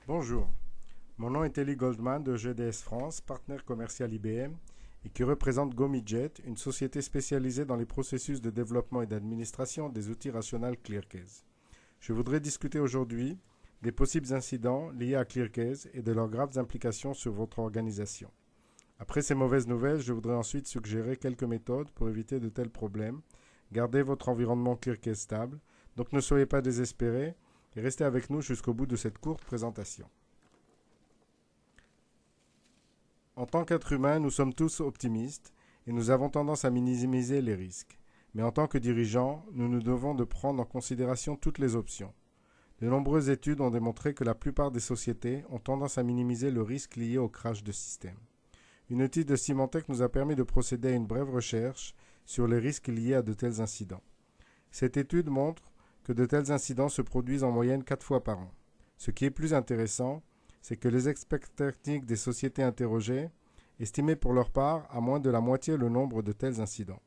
Bonjour, mon nom est Eli Goldman de GDS France, partenaire commercial IBM et qui représente GoMiJet, une société spécialisée dans les processus de développement et d'administration des outils Rational ClearCase. Je voudrais discuter aujourd'hui des possibles incidents liés à ClearCase et de leurs graves implications sur votre organisation. Après ces mauvaises nouvelles, je voudrais ensuite suggérer quelques méthodes pour éviter de tels problèmes. Gardez votre environnement ClearCase stable, donc ne soyez pas désespérés et restez avec nous jusqu'au bout de cette courte présentation. En tant qu'être humain, nous sommes tous optimistes et nous avons tendance à minimiser les risques. Mais en tant que dirigeants, nous nous devons de prendre en considération toutes les options. De nombreuses études ont démontré que la plupart des sociétés ont tendance à minimiser le risque lié au crash de système. Une étude de Symantec nous a permis de procéder à une brève recherche sur les risques liés à de tels incidents. Cette étude montre que de tels incidents se produisent en moyenne 4 fois par an. Ce qui est plus intéressant, c'est que les experts techniques des sociétés interrogées estimaient pour leur part à moins de la moitié le nombre de tels incidents.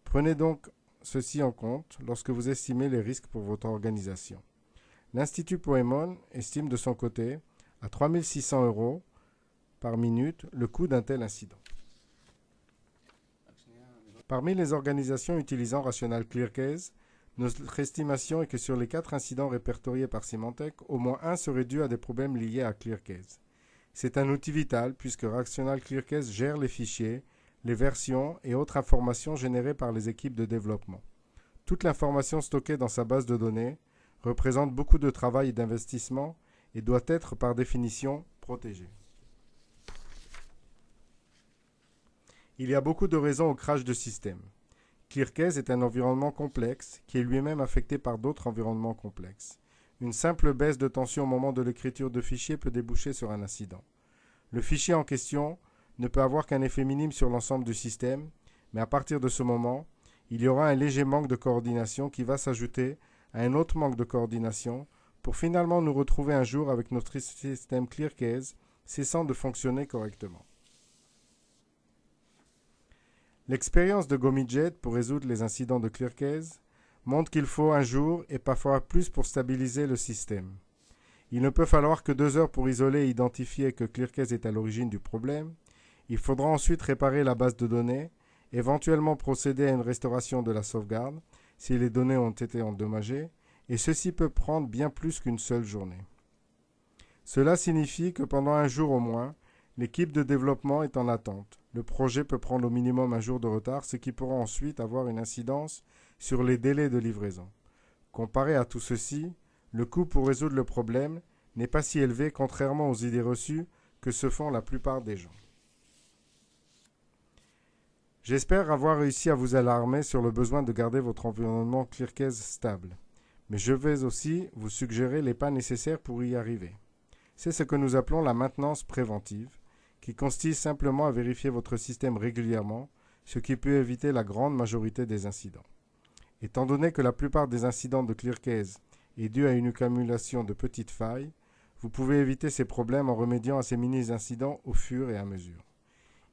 Prenez donc ceci en compte lorsque vous estimez les risques pour votre organisation. L'Institut Poemon estime de son côté à 3 600 € par minute le coût d'un tel incident. Parmi les organisations utilisant Rational ClearCase, notre estimation est que sur les 4 incidents répertoriés par Symantec, au moins un serait dû à des problèmes liés à ClearCase. C'est un outil vital puisque Rational ClearCase gère les fichiers, les versions et autres informations générées par les équipes de développement. Toute l'information stockée dans sa base de données représente beaucoup de travail et d'investissement et doit être par définition protégée. Il y a beaucoup de raisons au crash de système. ClearCase est un environnement complexe qui est lui-même affecté par d'autres environnements complexes. Une simple baisse de tension au moment de l'écriture de fichiers peut déboucher sur un incident. Le fichier en question ne peut avoir qu'un effet minime sur l'ensemble du système, mais à partir de ce moment, il y aura un léger manque de coordination qui va s'ajouter à un autre manque de coordination pour finalement nous retrouver un jour avec notre système ClearCase cessant de fonctionner correctement. L'expérience de GoMiJet pour résoudre les incidents de ClearCase montre qu'il faut un jour et parfois plus pour stabiliser le système. Il ne peut falloir que 2 heures pour isoler et identifier que ClearCase est à l'origine du problème. Il faudra ensuite réparer la base de données, éventuellement procéder à une restauration de la sauvegarde si les données ont été endommagées, et ceci peut prendre bien plus qu'une seule journée. Cela signifie que pendant un jour au moins, l'équipe de développement est en attente. Le projet peut prendre au minimum un jour de retard, ce qui pourra ensuite avoir une incidence sur les délais de livraison. Comparé à tout ceci, le coût pour résoudre le problème n'est pas si élevé contrairement aux idées reçues que se font la plupart des gens. J'espère avoir réussi à vous alarmer sur le besoin de garder votre environnement ClearCase stable. Mais je vais aussi vous suggérer les pas nécessaires pour y arriver. C'est ce que nous appelons la maintenance préventive, qui consiste simplement à vérifier votre système régulièrement, ce qui peut éviter la grande majorité des incidents. Étant donné que la plupart des incidents de ClearCase est due à une accumulation de petites failles, vous pouvez éviter ces problèmes en remédiant à ces mini-incidents au fur et à mesure.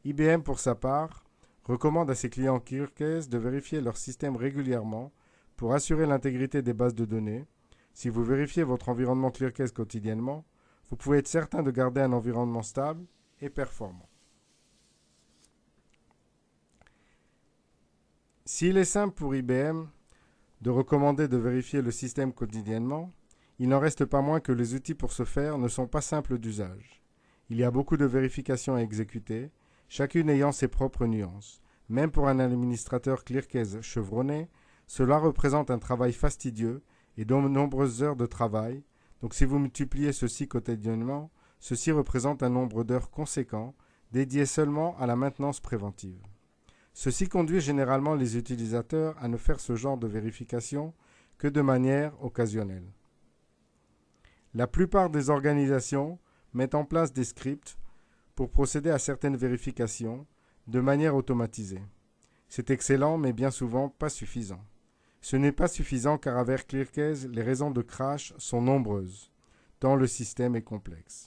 IBM, pour sa part, recommande à ses clients ClearCase de vérifier leur système régulièrement pour assurer l'intégrité des bases de données. Si vous vérifiez votre environnement ClearCase quotidiennement, vous pouvez être certain de garder un environnement stable et performant. S'il est simple pour IBM de recommander de vérifier le système quotidiennement, il n'en reste pas moins que les outils pour ce faire ne sont pas simples d'usage. Il y a beaucoup de vérifications à exécuter, chacune ayant ses propres nuances. Même pour un administrateur ClearCase chevronné, cela représente un travail fastidieux et de nombreuses heures de travail. Donc si vous multipliez ceci quotidiennement, ceci représente un nombre d'heures conséquent dédiées seulement à la maintenance préventive. Ceci conduit généralement les utilisateurs à ne faire ce genre de vérification que de manière occasionnelle. La plupart des organisations mettent en place des scripts pour procéder à certaines vérifications de manière automatisée. C'est excellent, mais bien souvent pas suffisant. Ce n'est pas suffisant car avec ClearCase, les raisons de crash sont nombreuses, tant le système est complexe.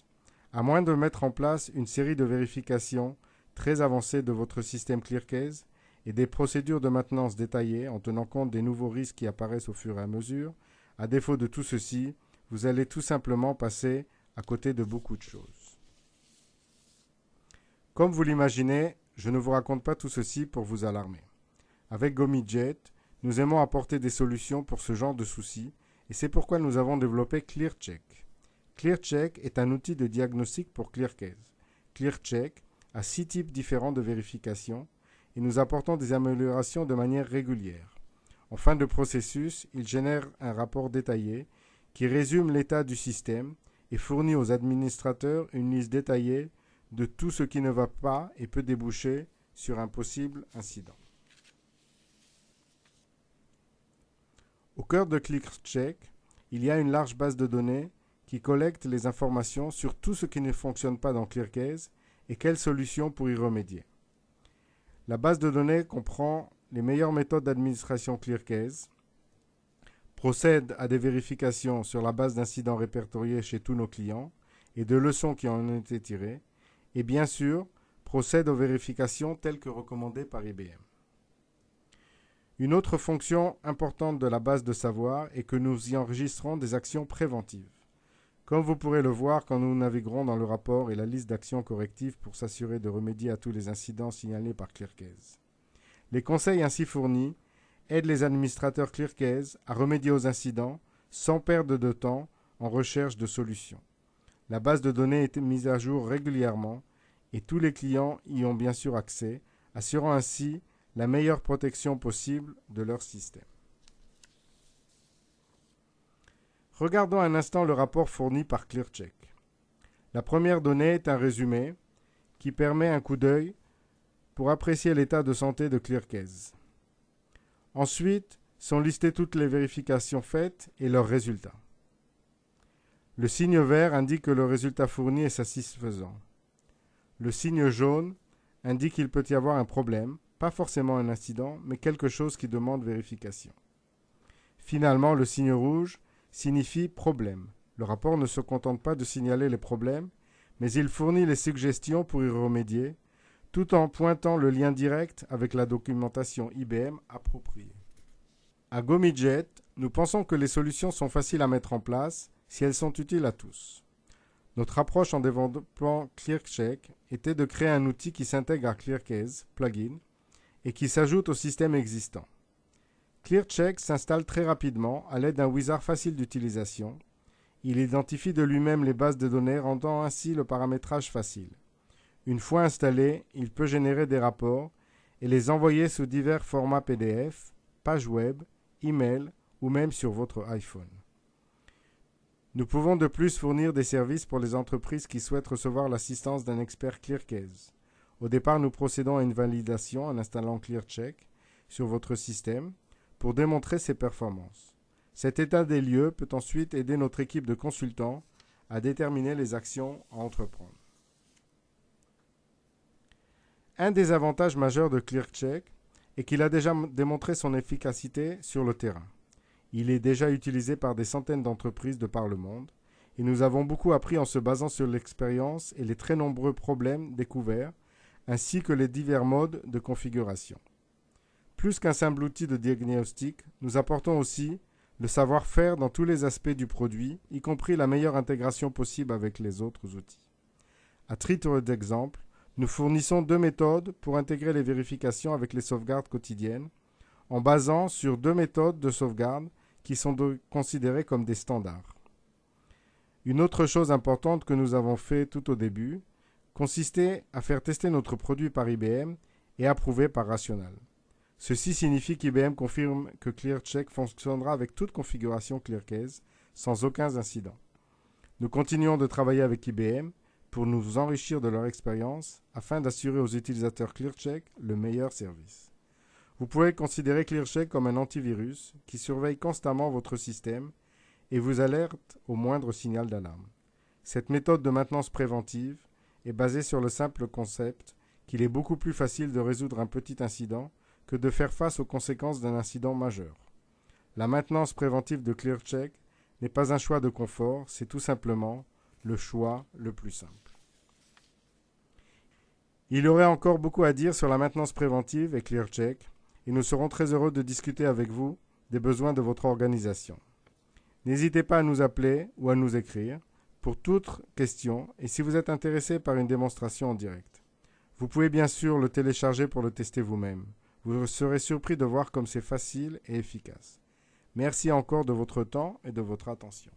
À moins de mettre en place une série de vérifications très avancées de votre système ClearCase et des procédures de maintenance détaillées en tenant compte des nouveaux risques qui apparaissent au fur et à mesure, à défaut de tout ceci, vous allez tout simplement passer à côté de beaucoup de choses. Comme vous l'imaginez, je ne vous raconte pas tout ceci pour vous alarmer. Avec GoMidget, nous aimons apporter des solutions pour ce genre de soucis et c'est pourquoi nous avons développé ClearCheck. ClearCheck est un outil de diagnostic pour ClearCase. ClearCheck a 6 types différents de vérification et nous apportons des améliorations de manière régulière. En fin de processus, il génère un rapport détaillé qui résume l'état du système et fournit aux administrateurs une liste détaillée de tout ce qui ne va pas et peut déboucher sur un possible incident. Au cœur de ClearCheck, il y a une large base de données qui collecte les informations sur tout ce qui ne fonctionne pas dans ClearCase et quelles solutions pour y remédier. La base de données comprend les meilleures méthodes d'administration ClearCase, procède à des vérifications sur la base d'incidents répertoriés chez tous nos clients et de leçons qui en ont été tirées, et bien sûr, procède aux vérifications telles que recommandées par IBM. Une autre fonction importante de la base de savoir est que nous y enregistrons des actions préventives. Comme vous pourrez le voir quand nous naviguerons dans le rapport et la liste d'actions correctives pour s'assurer de remédier à tous les incidents signalés par ClearCase. Les conseils ainsi fournis aident les administrateurs ClearCase à remédier aux incidents sans perdre de temps en recherche de solutions. La base de données est mise à jour régulièrement et tous les clients y ont bien sûr accès, assurant ainsi la meilleure protection possible de leur système. Regardons un instant le rapport fourni par ClearCheck. La première donnée est un résumé qui permet un coup d'œil pour apprécier l'état de santé de ClearCase. Ensuite, sont listées toutes les vérifications faites et leurs résultats. Le signe vert indique que le résultat fourni est satisfaisant. Le signe jaune indique qu'il peut y avoir un problème, pas forcément un incident, mais quelque chose qui demande vérification. Finalement, le signe rouge signifie problème. Le rapport ne se contente pas de signaler les problèmes, mais il fournit les suggestions pour y remédier, tout en pointant le lien direct avec la documentation IBM appropriée. À GoMidget, nous pensons que les solutions sont faciles à mettre en place si elles sont utiles à tous. Notre approche en développant ClearCheck était de créer un outil qui s'intègre à ClearCase, plugin, et qui s'ajoute au système existant. ClearCheck s'installe très rapidement à l'aide d'un wizard facile d'utilisation. Il identifie de lui-même les bases de données, rendant ainsi le paramétrage facile. Une fois installé, il peut générer des rapports et les envoyer sous divers formats PDF, pages web, email ou même sur votre iPhone. Nous pouvons de plus fournir des services pour les entreprises qui souhaitent recevoir l'assistance d'un expert ClearCase. Au départ, nous procédons à une validation en installant ClearCheck sur votre système pour démontrer ses performances. Cet état des lieux peut ensuite aider notre équipe de consultants à déterminer les actions à entreprendre. Un des avantages majeurs de ClearCheck est qu'il a déjà démontré son efficacité sur le terrain. Il est déjà utilisé par des centaines d'entreprises de par le monde et nous avons beaucoup appris en se basant sur l'expérience et les très nombreux problèmes découverts ainsi que les divers modes de configuration. Plus qu'un simple outil de diagnostic, nous apportons aussi le savoir-faire dans tous les aspects du produit, y compris la meilleure intégration possible avec les autres outils. À titre d'exemple, nous fournissons 2 méthodes pour intégrer les vérifications avec les sauvegardes quotidiennes, en basant sur 2 méthodes de sauvegarde qui sont considérées comme des standards. Une autre chose importante que nous avons fait tout au début consistait à faire tester notre produit par IBM et approuvé par Rational. Ceci signifie qu'IBM confirme que ClearCheck fonctionnera avec toute configuration ClearCase sans aucun incident. Nous continuons de travailler avec IBM pour nous enrichir de leur expérience afin d'assurer aux utilisateurs ClearCheck le meilleur service. Vous pouvez considérer ClearCheck comme un antivirus qui surveille constamment votre système et vous alerte au moindre signal d'alarme. Cette méthode de maintenance préventive est basée sur le simple concept qu'il est beaucoup plus facile de résoudre un petit incident que de faire face aux conséquences d'un incident majeur. La maintenance préventive de ClearCheck n'est pas un choix de confort, c'est tout simplement le choix le plus simple. Il y aurait encore beaucoup à dire sur la maintenance préventive et ClearCheck, et nous serons très heureux de discuter avec vous des besoins de votre organisation. N'hésitez pas à nous appeler ou à nous écrire. pour toute question et si vous êtes intéressé par une démonstration en direct. Vous pouvez bien sûr le télécharger pour le tester vous-même. Vous serez surpris de voir comme c'est facile et efficace. Merci encore de votre temps et de votre attention.